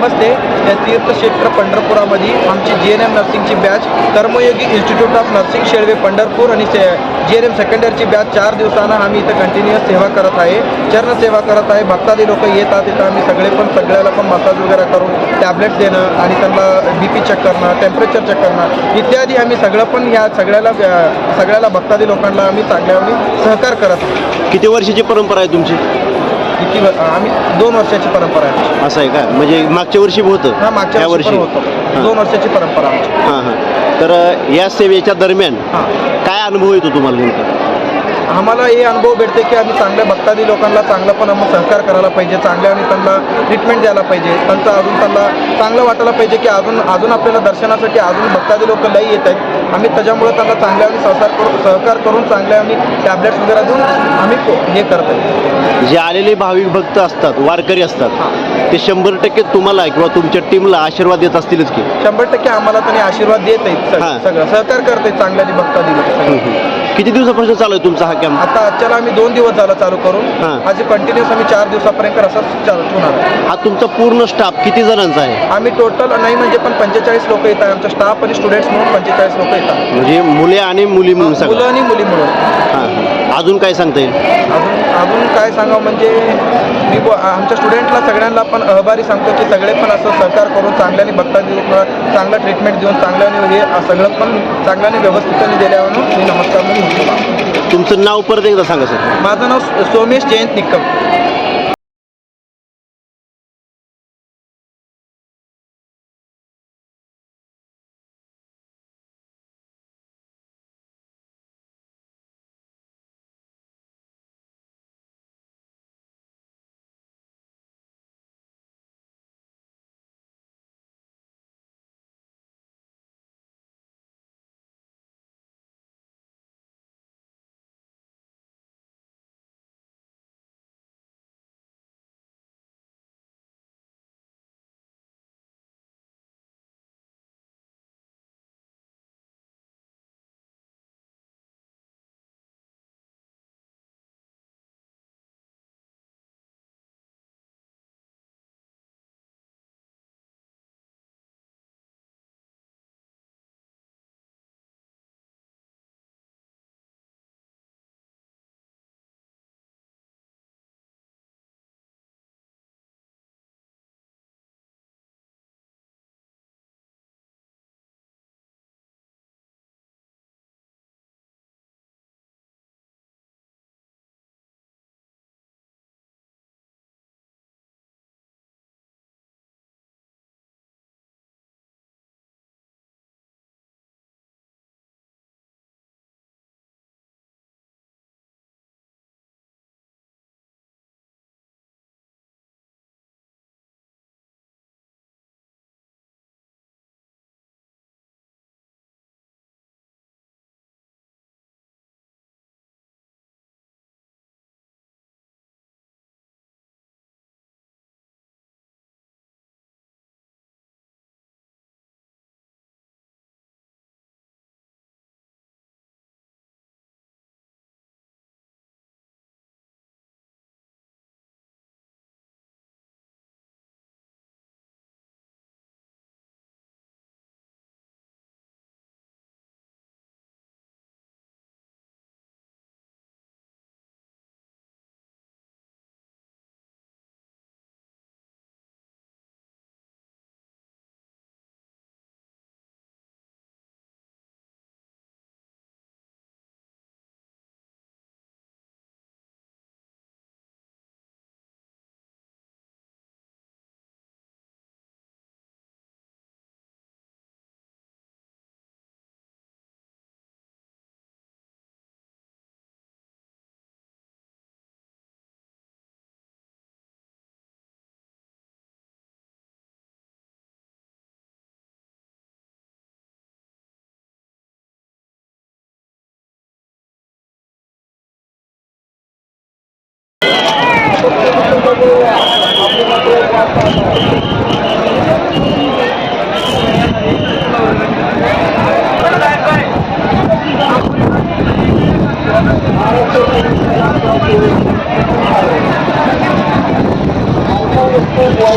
नमस्ते. या तीर्थक्षेत्र पंढरपुरामध्ये आमची GNM नर्सिंगची batch Karmayogi institute of nursing Shelve Pandharpur आणि GNM सेकंड इयरची बॅच 4 दिवसांना आम्ही इथं कंटिन्युअस सेवा करत आहे, चरण सेवा करत आहे. भक्तादी लोक येतात इथं. आम्ही सगळ्याला पण मसाज वगैरे करून टॅबलेट देणं आणि त्यांना BP चेक करणं, टेम्परेचर चेक करणं इत्यादी आम्ही सगळं पण ह्या सगळ्याला भक्तादी लोकांना आम्ही चांगल्याने सहकार करत आहोत. किती वर्षाची परंपरा आहे तुमची? आम्ही 2 वर्षाची परंपरा आहे. असं आहे का? म्हणजे मागच्या वर्षी होतं? हां, मागच्या वर्षी होतं. 2 वर्षाची परंपरा आमची. हां हां. तर या सेवेच्या दरम्यान काय अनुभव येतो तुम्हाला नेमका? आम्हाला हे अनुभव भेटते की आम्ही चांगल्या भक्तादी लोकांना चांगलं पण आम्ही सहकार करायला पाहिजे, चांगल्या आणि त्यांना ट्रीटमेंट द्यायला पाहिजे, त्यांना चांगलं वाटायला पाहिजे की अजून आपल्याला दर्शनासाठी अजून भक्तादी लोक लई येत आहेत. आम्ही त्याच्यामुळे त्यांना चांगल्या आणि सहकार करून चांगल्या आणि टॅबलेट्स वगैरे देऊन आम्ही हे करतो. जे आलेले भाविक भक्त असतात, वारकरी असतात, ते 100% तुम्हाला किंवा तुमच्या टीमला आशीर्वाद देत असतीलच की? 100% आम्हाला त्यांनी आशीर्वाद देत आहेत, सगळं सहकार करत आहेत चांगल्या आणि भक्तादी लोक. किती दिवसापासून चालू आहे तुमचा हा कॅम्प? आता आजच्याला आम्ही 2 दिवस झाला चालू करून. आज कंटिन्युअस आम्ही 4 दिवसापर्यंत असंच चालू होणार. हा तुमचा पूर्ण स्टाफ किती जणांचा आहे? आम्ही टोटल नाही म्हणजे पण 45 लोक येतात. आमचा स्टाफ आणि स्टुडंट्स म्हणून 45 लोक येतात. म्हणजे मुले आणि मुली म्हणून सगळं? मुलं आणि मुली म्हणून. हां. अजून काय सांगता येईल? अजून काय सांगावं म्हणजे मी आमच्या स्टुडंटला सगळ्यांना पण आभारी सांगतो की सगळे पण असं सहकार करून चांगल्याने भक्तादी लोकांना चांगला ट्रीटमेंट देऊन चांगल्याने हे सगळं पण चांगल्याने व्यवस्थितपणे दिल्यावर मी नमस्कार म्हणून. तुमचं नाव परत एकदा सांगा सर. माझं नाव सोमेश जयंत निकम.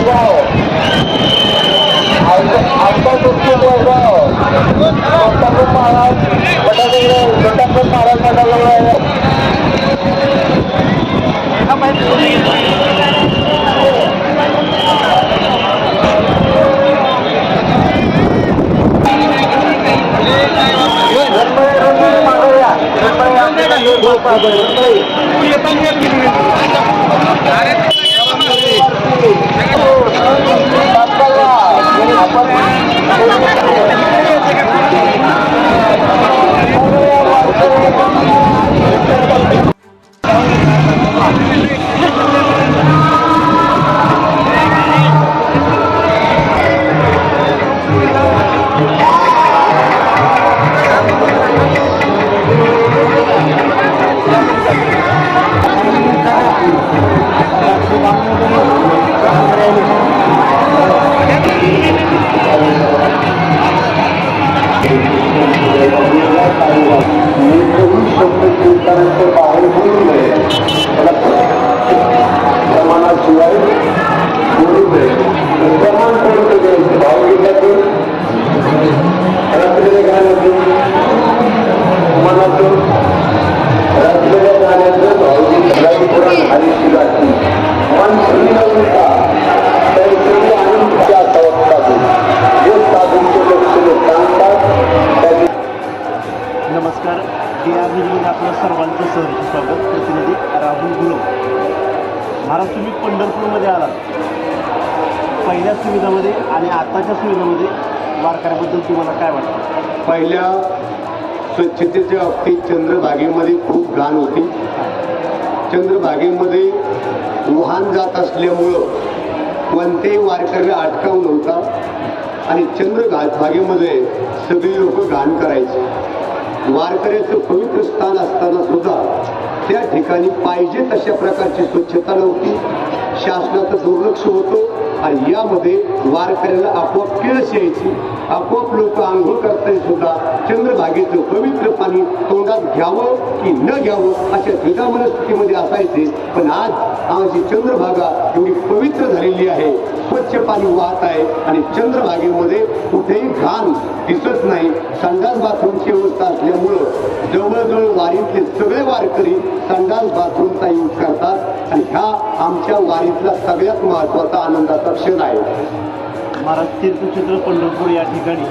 Wow. नमस्कार, DR न्यूजमध्ये आपलं सर्वांचं सहर्ष स्वागत. प्रतिनिधी राहुल गुरव. महाराज, तुम्ही पंढरपूरमध्ये आलात. पहिल्या सुविधामध्ये आणि आताच्या सुविधामध्ये वारकऱ्याबद्दल तुम्हाला काय वाटतं? पहिल्या स्वच्छतेच्या बाबतीत चंद्रभागेमध्ये खूप घाण होती. चंद्रभागेमध्ये वाहन जात असल्यामुळं कोणतेही वारकरी अटकाव नव्हता आणि भागेमध्ये सगळे लोक घाण करायचे. वारकऱ्याचं पवित्र स्थान असताना सुद्धा त्या ठिकाणी पाहिजे तशा प्रकारची स्वच्छता नव्हती. शासनाचं दुर्लक्ष होतं आणि यामध्ये वारकऱ्याला आपोआप किळस यायची. आपोआप लोक आंघोळ करताना सुद्धा चंद्रभागेचं पवित्र पाणी तोंडात घ्यावं की न घ्यावं अशा द्विधा मनस्थितीमध्ये असायचे. पण आज आमची चंद्रभागा एवढी पवित्र झालेली आहे, स्वच्छ पाणी वाहत आहे आणि चंद्रभागेमध्ये कुठेही घाण दिसत नाही. संडास बाथरूमची व्यवस्था असल्यामुळं जवळजवळ वारीतले सगळे वारकरी संडास बाथरूमचा यूज करतात आणि ह्या आमच्या वारीतला सगळ्यात महत्त्वाचा आनंदाचा क्षण आहे. महाराज, तीर्थक्षेत्र पंढरपूर या ठिकाणी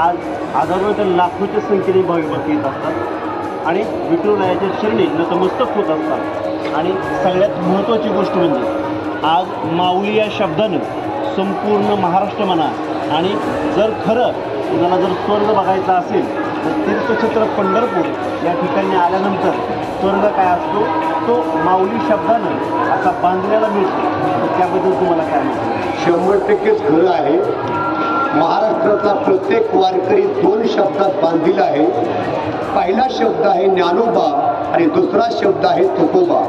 आज हजारो लाखोच्या संख्येने भाविक येत असतात आणि विठुरायाच्या चरणी नतमस्तक होत असतात. आणि सगळ्यात महत्त्वाची गोष्ट म्हणजे आज माऊली या शब्दानं संपूर्ण महाराष्ट्र म्हणा आणि जर खरं कुणाला जर स्वर्ग बघायचा असेल तर तीर्थक्षेत्र पंढरपूर या ठिकाणी आल्यानंतर स्वर्ग काय असतो तो माऊली शब्दानं असा बांधलेला मिळतो. तर त्याबद्दल तुम्हाला काय माहिती? 100% खरं आहे. महाराष्ट्राचा प्रत्येक वारकरी 2 शब्दात बांधलेला आहे. पहिला शब्द आहे ज्ञानोबा आणि दुसरा शब्द आहे तुकोबा.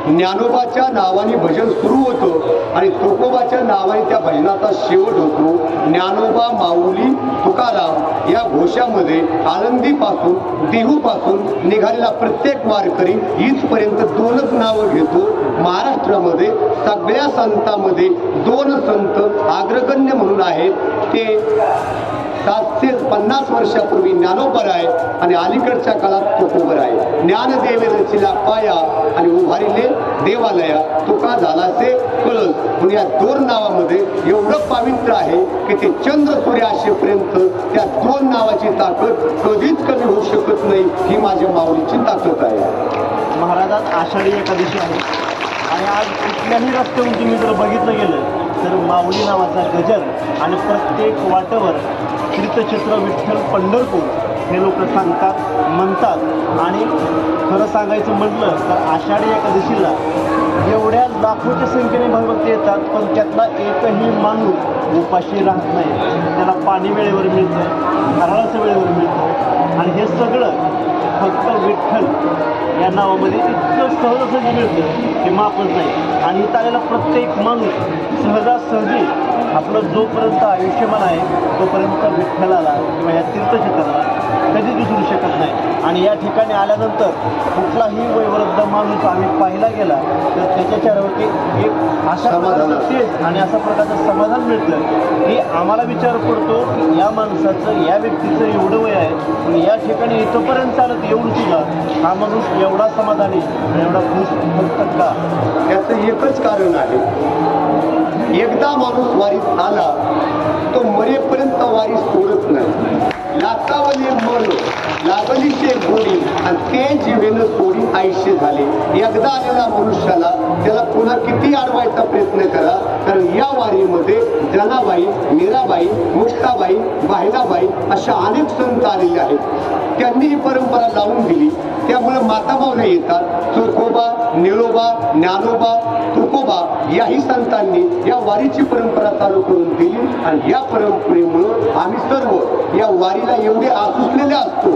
ज्ञानोबाच्या नावाने भजन सुरू होतं आणि तुकोबाच्या नावाने त्या भजनाचा शेवट होतो. ज्ञानोबा माऊली तुकाराम या घोषामध्ये आळंदीपासून देहूपासून निघालेला प्रत्येक वारकरी इथपर्यंत 2च नावं घेतो. महाराष्ट्रामध्ये सगळ्या संतांमध्ये 2 संत अग्रगण्य म्हणून आहेत. ते 750 वर्षापूर्वी ज्ञानोबराय आणि अलीकडच्या काळात तुकोबराय. ज्ञानदेवे रचिला पाया आणि उभारिले देवालया, तुका झालासे कळस. पण या 2 नावामध्ये एवढं पावित्र्य आहे की ते चंद्र सूर्य असेपर्यंत त्या 2 नावाची ताकद कधीच कमी होऊ शकत नाही. ही माझ्या माऊलीची ताकद आहे. महाराजात आषाढी एकादशी आहे आणि आज कुठल्याही रस्त्यावरून तुम्ही जर बघितलं गेलं तर माऊली नावाचा गजर आणि प्रत्येक वाटेवर तीर्थक्षेत्र विठ्ठल पंढरपूर हे लोक सांगतात, म्हणतात. आणि खरं सांगायचं म्हटलं तर आषाढी एकादशीला एवढ्या लाखोच्या संख्येने भाविक येतात, पण त्यातला एकही माणूस उपाशी राहत नाही. त्याला पाणी वेळेवर मिळतं, नारळाचं वेळेवर मिळतं आणि हे सगळं फक्त विठ्ठल या नावामध्ये इतकं सहजासहजी मिळतं की मापच नाही. आणि इथं आलेला प्रत्येक माणूस सहजासहजी आपलं जोपर्यंत आयुष्यमान आहे तोपर्यंत विठ्ठलाला किंवा या तीर्थक्षेत्राला कधी विसरू शकत नाही. आणि या ठिकाणी आल्यानंतर कुठलाही वयोवृद्ध माणूस आम्ही पाहिला गेला तर त्याच्या चेहऱ्यावरती एक अशा प्रकारचं तेज आणि अशा प्रकारचं समाधान मिळतं की आम्हाला विचार पडतो की या माणसाचं या व्यक्तीचं एवढं वय आहे पण या ठिकाणी इथंपर्यंत चालत येऊन सुद्धा हा माणूस एवढा समाधानी आणि एवढा खुश फक्त का? याचं एकच कारण आहे, एकदा माणूस वारीत आला तो मरेपर्यंत वारी सोडत नाही. लाचावले मन लागलीचे गोडी आणि ते जीवेनं सोडी आयुष्य झाले. एकदा आलेल्या मनुष्याला त्याला पुन्हा किती अडवायचा प्रयत्न करा, कारण या वारीमध्ये जनाबाई, मीराबाई, मुक्ताबाई, बाहिलाबाई अशा अनेक संत आलेले आहेत. त्यांनी ही परंपरा लावून दिली. त्यामुळे माताबावला येतात. तुकोबा, निळोबा, ज्ञानोबा, तुकोबा याही संतांनी या वारीची परंपरा चालू करून दिली आणि या परंपरेमुळं आम्ही सर्व या वारीला एवढे आसुसलेले असतो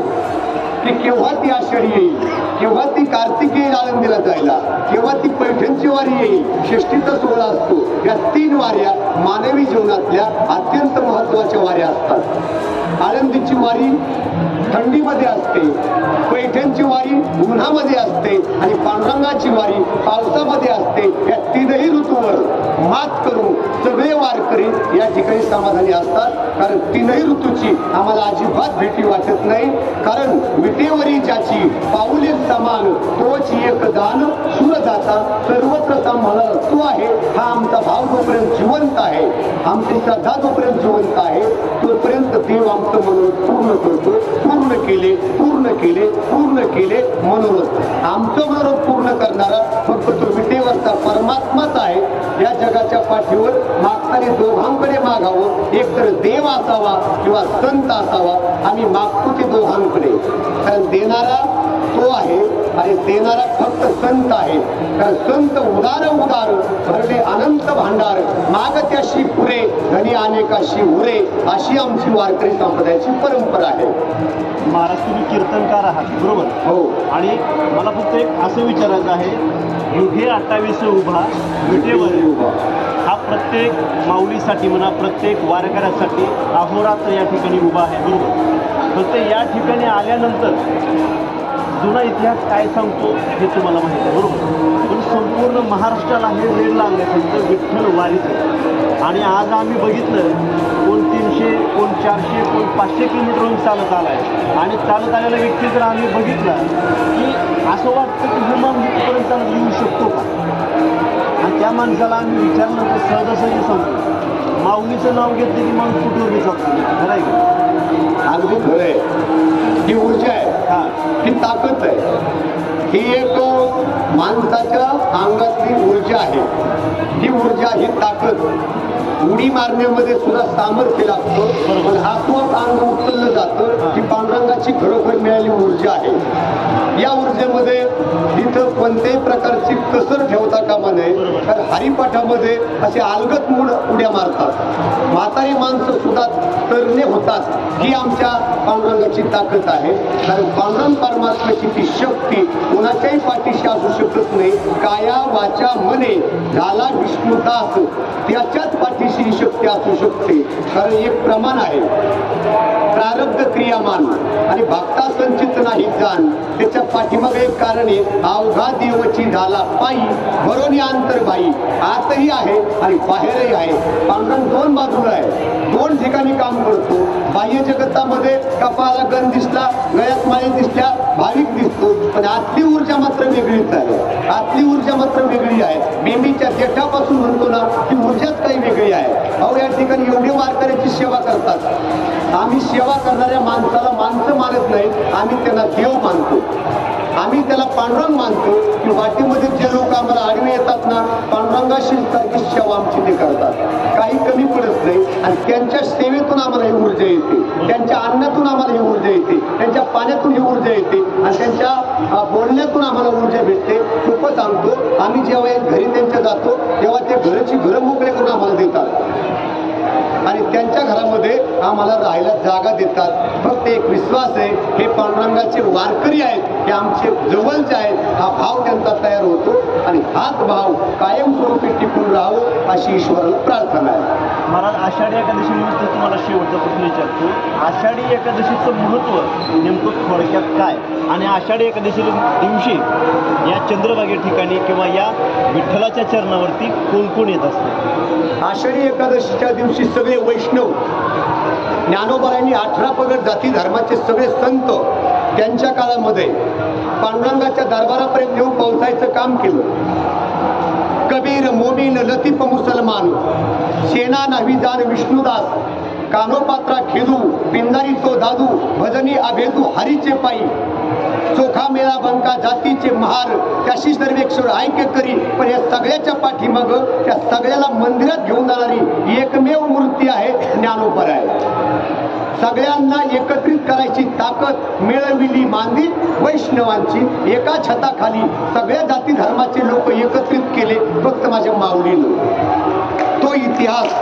की केव्हा ती आषाढी येईल, केव्हा ती कार्तिक येईल आळंदीला जायला, केव्हा ती पैठणची वारी येईल, षष्टीचा सोहळा असतो. या 3 वाऱ्या मानवी जीवनातल्या अत्यंत महत्वाच्या वाऱ्या असतात. आळंदीची वारी थंडीमध्ये असते, पैठणची वारी उन्हामध्ये असते आणि पांडुरंगाची वारी पावसामध्ये असते. या 3ही ऋतूवर मात करून सगळे वारकरी या ठिकाणी समाधानी असतात. कारण 3ही ऋतूची आम्हाला अजिबात भीती वाटत नाही. कारण विटेवरी ज्याची पाऊले समान तोच एक दान सुर जाता सर्वत्र सांभाळा तो आहे. हा आमचा भाव जोपर्यंत जिवंत आहे, आमची श्रद्धा जोपर्यंत जिवंत आहे तोपर्यंत देव आमचं मनोरथ पूर्ण करतो. पूर्ण केले मनोरथ. आमचं मनोरथ पूर्ण करणारा फक्त तो विटेवरचा परमात्माच आहे. या जगाच्या पाठीवर मागताना दोघांकडे मागावं, एक तर देव असावा किंवा संत असावा. आम्ही मागतो ते दोघांकडे, कारण देणारा तो आहे आणि देणारा फक्त संत आहे. कारण संत उदार भरले अनंत भांडार, मागत्याशी पुरे धनी अनेकाशी उरे, अशी आमची वारकरी संप्रदायाची परंपरा आहे. महाराज तुम्ही कीर्तनकार आहात बरोबर? हो. आणि मला फक्त एक असं विचारायचं आहे, युगे 28 उभा विटेवर उभा हा प्रत्येक माऊलीसाठी म्हणा प्रत्येक वारकऱ्यासाठी अहोरात्र या ठिकाणी उभा आहे बरोबर. फक्त या ठिकाणी आल्यानंतर जुना इतिहास काय सांगतो हे तुम्हाला माहिती आहे बरोबर. पण संपूर्ण महाराष्ट्राला हे वेळ लागले फक्त विठ्ठल वारीचं. आणि आज आम्ही बघितलं कोण 300, कोण 400, कोण 500 किलोमीटरहून चालत आला आहे. आणि चालत आलेला व्यक्ती जर आम्ही बघितला की असं वाटतं की हे माणूस इथपर्यंत चालत येऊ शकतो का? आणि त्या माणसाला आम्ही विचारलं तर सहजासहजी सांगतो माऊलीचं नाव घेतलं की माणूस कुठे उभी जातो. खरं आहे का? अगदी खरं आहे. ही ऊर्जा आहे, ही ताकद आहे, ही एक माणसाच्या अंगातली ऊर्जा आहे. ही ऊर्जा, ही ताकद उडी मारण्यामध्ये सुद्धा सामर्थ्य लागतं. पण आपोआप अंग उचललं जातं. ही पांडुरंगाची खरोखर मिळालेली ऊर्जा आहे. या ऊर्जेमध्ये इथं कोणत्याही प्रकारची कसर ठेवता कामा नये. कारण हरिपाठामध्ये असे अलगद मूड उड्या मारतात, म्हातारी माणसं सुद्धा तरणे होतात. ही आमच्या पांडुरंगाची ताकद आहे. कारण पांडुरंग परमात्म्याची ती शक्ती कोणाच्याही पाठीशी असू शकत नाही. काया वाचा मने झाला विष्णुदास, त्याच्याच पाठीशी ही शक्ती असू शकते. कारण एक प्रमाण आहे, प्रारब्ध क्रियामान आणि भक्ता संचित नाही जाण. त्याच्या पाठीमागे एक कारण आहे, अवघा देवची झाला पायी भरोनी अंतरबाई. आतही आहे आणि बाहेरही आहे. पांडुरंग 2 बाजूला आहे, 2 ठिकाणी काम करतो. बाह्य जगतामध्ये कपाळाला गण दिसला, गळ्यात माळे दिसल्या, भाविक दिसतो. पण आतली ऊर्जा मात्र वेगळीच आहे. आतली ऊर्जा मात्र वेगळी आहे. बेंबीच्या देठापासून म्हणतो ना, ती ऊर्जाच काही वेगळी आहे. अहो या ठिकाणी एवढे वारकऱ्याची सेवा करतात. आम्ही सेवा करणाऱ्या माणसाला माणसं मानत नाही, आम्ही त्यांना देव मानतो. आम्ही त्याला पांडुरंग मानतो. की वाटेमध्ये जे लोक आम्हाला आडवे येतात ना, पांडुरंगाशी सारखी सेवा आमची ते करतात, काही कमी पडत नाही. आणि त्यांच्या सेवेतून आम्हाला ही ऊर्जा येते, त्यांच्या अन्नातून आम्हाला ही ऊर्जा येते, त्यांच्या पाण्यातून ही ऊर्जा येते आणि त्यांच्या बोलण्यातून आम्हाला ऊर्जा भेटते. सोपं सांगतो, आम्ही जेव्हा घरी त्यांच्या जातो तेव्हा ते घराची घरं मोकळे करून आम्हाला देतात. आणि त्यांच्या घरामध्ये आम्हाला राहायला जागा देतात. फक्त एक विश्वास आहे, हे पांडुरंगाचे वारकरी आहेत, हे आमचे जवळचे आहेत, हा भाव त्यांचा तयार होतो आणि हाच भाव कायमस्वरूपी टिकून राहावं अशी ईश्वराला प्रार्थना आहे. महाराज, आषाढी एकादशीनिमित्त तुम्हाला शेवटचा प्रश्न विचारतो. आषाढी एकादशीचं महत्त्व नेमकं थोडक्यात काय, आणि आषाढी एकादशी दिवशी या चंद्रभागे ठिकाणी किंवा या विठ्ठलाच्या चरणावरती कोण कोण येत असतं? आषाढी एकादशीच्या दिवशी सगळे वैष्णव, ज्ञानोबारायांनी 18 पगड जाती धर्माचे सगळे संत त्यांच्या काळामध्ये पांडुरंगाच्या दरबारापर्यंत येऊन पोहोचायचं काम केलं. कबीर मोमीन लतीफ मुसलमान, सेना नावी जाण विष्णुदास, कानोपात्रा खेदू पिंदारी तो दादू, भजनी अभेदू हरीचे पायी, चोखा मेळा बंका जातीचे महार, त्याशी सर्वेक्षर ऐक्य करी. पण या सगळ्याच्या पाठीमाग त्या सगळ्याला मंदिरात घेऊन जाणारी एकमेव मूर्ती आहे ज्ञानोबराय. सगळ्यांना एकत्रित करायची ताकद मिळविली मांदी वैष्णवांची. एका छताखाली सगळ्या जाती धर्माचे लोक एकत्रित केले फक्त माझ्या माऊलीनं. तो इतिहास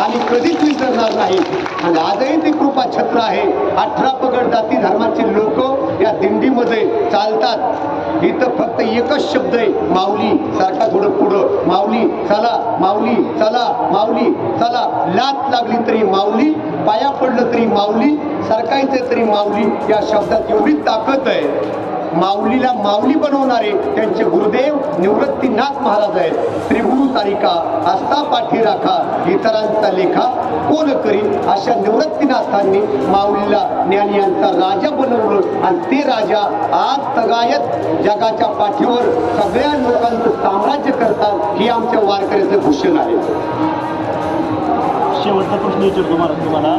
आम्ही कधीच विसरणार नाही आणि आजही ती कृपा छत्र आहे. 18 पगड जाती धर्माचे लोक या दिंडीमध्ये चालतात. इथं फक्त एकच शब्द आहे, माऊली. सारखा थोडं पुढं, माऊली चला, माऊली चला, माऊली चला. लात लागली तरी माऊली, पाया पडलं तरी माऊली, सरकायचं तरी माऊली. या शब्दात एवढी ताकद आहे. माऊलीला माऊली बनवणारे त्यांचे गुरुदेव निवृत्तीनाथ महाराज आहेत. त्रिगुरु तारिका आस्था पाठी राखा, इतरांचा लेखा कोण करी. अशा निवृत्तीनाथांनी माऊलीला ज्ञानी यांचा राजा बनवलं आणि ते राजा आज तगायत जगाच्या पाठीवर सगळ्या लोकांचं साम्राज्य करतात. ही आमच्या वारकऱ्याचं भूषण आहे. शेवटचा प्रश्न विचारतो तुम्हाला.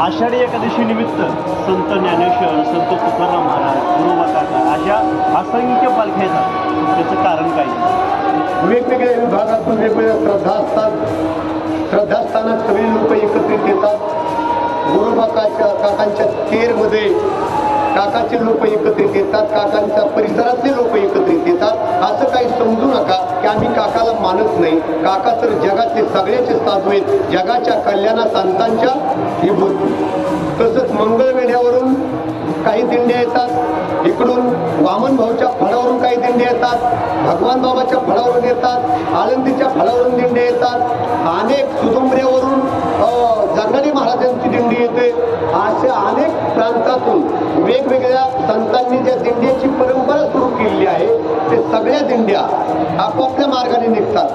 आषाढी एकादशी निमित्त संत ज्ञानेश्वर, संत तुकाराम महाराज, गुरुबा काका अशा असंख्य पालख्या येतात. त्याचं कारण काय? वेगवेगळ्या विभागातून वेगवेगळ्या श्रद्धा असतात. श्रद्धास्थानात सगळे लोक एकत्रित येतात. गुरुबा काकांच्या तेरमध्ये काकाचे लोक एकत्रित येतात, काकांच्या परिसरातले लोक एकत्रित येतात. असं काही समजू नका की आम्ही काकाला मानत नाही. काका तर जगातले सगळ्याचे साधू आहेत, जगाच्या कल्याणा संतांच्या विभूत. तसंच मंगळवेढ्यावरून काही दिंड्या येतात, इकडून वामन भाऊच्या फळावरून काही दिंड्या येतात, भगवान बाबाच्या फळावरून येतात, आळंदीच्या फळावरून दिंड्या येतात, अनेक सुदुंबऱ्यावरून जंगाली महाराजांची दिंडी येते. अशा अनेक प्रांतातून वेगवेगळ्या संतांनी ज्या दिंड्याची परंपरा सुरू केलेली आहे ते सगळ्या दिंड्या आपापल्या मार्गाने निघतात.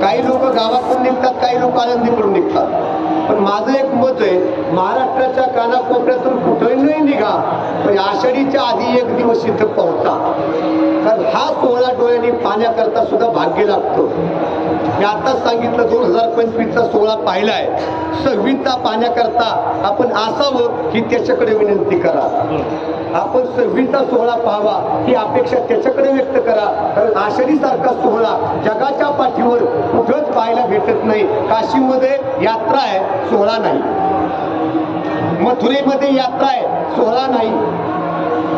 काही लोक गावाकडून निघतात, काही लोक आळंदीकडून निघतात. पण माझं एक मत आहे, महाराष्ट्राच्या कानाकोपऱ्यातून कुठेही निघा, पण आषाढीच्या आधी एक दिवस इथं पोहोचा. कारण हा सोहळा डोळ्यांनी पाहण्याकरता सुद्धा भाग्य लागतं. मी आताच सांगितलं 2025चा सोहळा पाहिलाय. 26चा पाहण्याकरता आपण असावं ही त्याच्याकडे विनंती करा. आपण 26चा सोहळा पाहावा ही अपेक्षा त्याच्याकडे व्यक्त करा. कारण आषाढीसारखा सोहळा जगाच्या पाठीवर कुठंच पाहायला भेटत नाही. काशीमध्ये यात्रा आहे, सोहळा नाही. मथुरेमध्ये यात्रा आहे, सोहळा नाही.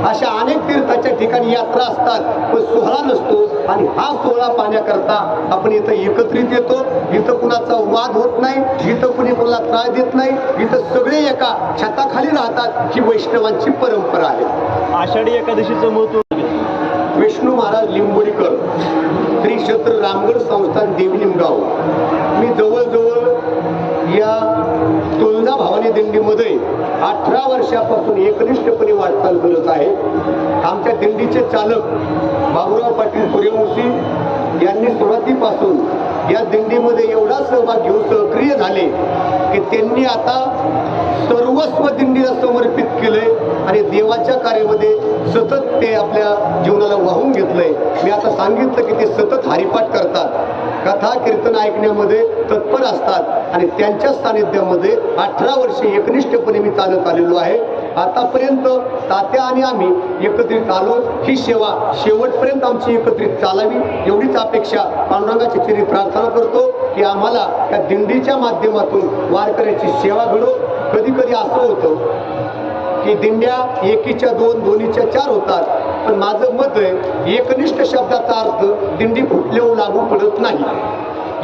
अशा अनेक तीर्थाच्या ठिकाणी यात्रा असतात पण सोहळा नसतो. आणि हा सोहळा पाहण्याकरता आपण इथं एकत्रित येतो. इथं कुणाचा वाद होत नाही, इथं कुणी कोणाला त्रास देत नाही. इथं सगळे एका छताखाली राहतात. ही वैष्णवांची परंपरा आहे. आषाढी एकादशीचं महत्त्व. विष्णू महाराज लिंबोडीकर, श्री क्षेत्र रामगड संस्थान देवी निमगाव. मी जवळजवळ या तुळजा भवानी दिंडीमध्ये 18 वर्षापासून एकनिष्ठपणे वाटचाल करत आहे. आमच्या दिंडीचे चालक बाबूराव पाटील सूर्यवंशी यांनी सुरुवातीपासून या दिंडीमध्ये एवढा सहभाग घेऊन सक्रिय झाले की त्यांनी आता सर्वस्व दिंडीला समर्पित केलंय आणि देवाच्या कार्यामध्ये सतत ते आपल्या जीवनाला वाहून घेतलंय. मी आता सांगितलं की ते सतत हरिपाठ करतात, कथा कीर्तन ऐकण्यामध्ये तत्पर असतात आणि त्यांच्या सानिध्यामध्ये 18 वर्षे एकनिष्ठपणे मी चालत आलेलो आहे. आतापर्यंत तात्या आणि आम्ही एकत्रित आलो. ही सेवा शेवटपर्यंत आमची एकत्रित चालावी एवढीच अपेक्षा पांडुरंगाची चिरी प्रार्थना करतो की आम्हाला त्या दिंडीच्या माध्यमातून वारकऱ्याची सेवा घडो. कधी कधी असं होतं की दिंड्या एकीच्या 2, दोन्हीच्या 4 होतात. पण माझं मत आहे एकनिष्ठ शब्दाचा अर्थ दिंडी फुटल्यावर लागू पडत नाही.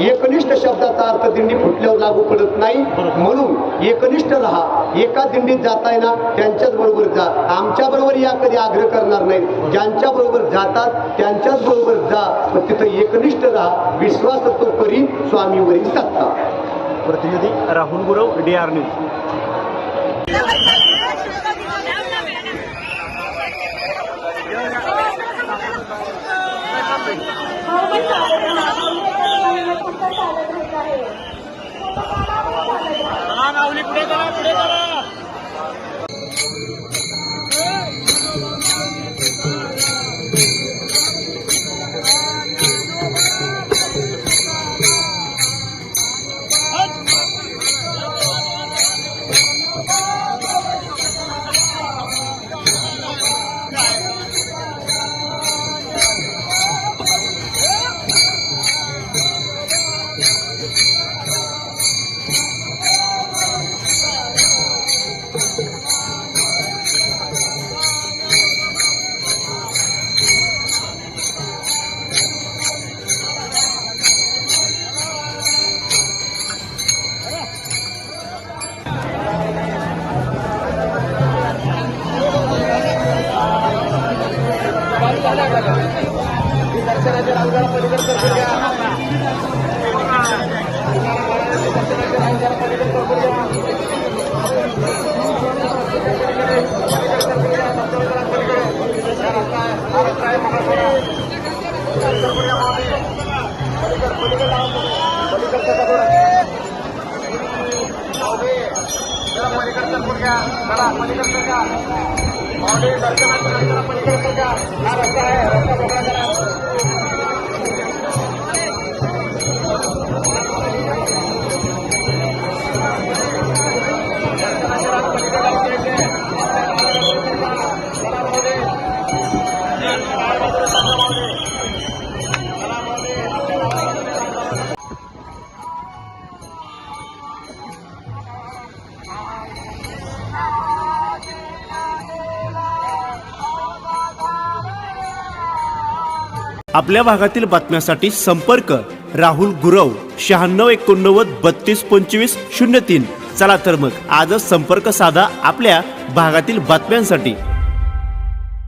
एकनिष्ठ शब्दाचा अर्थ दिंडी फुटल्यावर लागू पडत नाही. म्हणून एकनिष्ठ राहा. एका दिंडीत जाताय ना त्यांच्याच बरोबर जा. आमच्या बरोबर या कधी आग्रह करणार नाही. ज्यांच्या बरोबर जातात त्यांच्याच बरोबर जा. पण तिथं एकनिष्ठ राहा. विश्वास तो करी स्वामीवरील सत्ता. प्रतिनिधी राहुल गुरव, DR न्यूज. आपल्या भागातील बातम्यांसाठी संपर्क राहुल गुरव 9689322503. चला तर मग आजच संपर्क साधा आपल्या भागातील बातम्यांसाठी.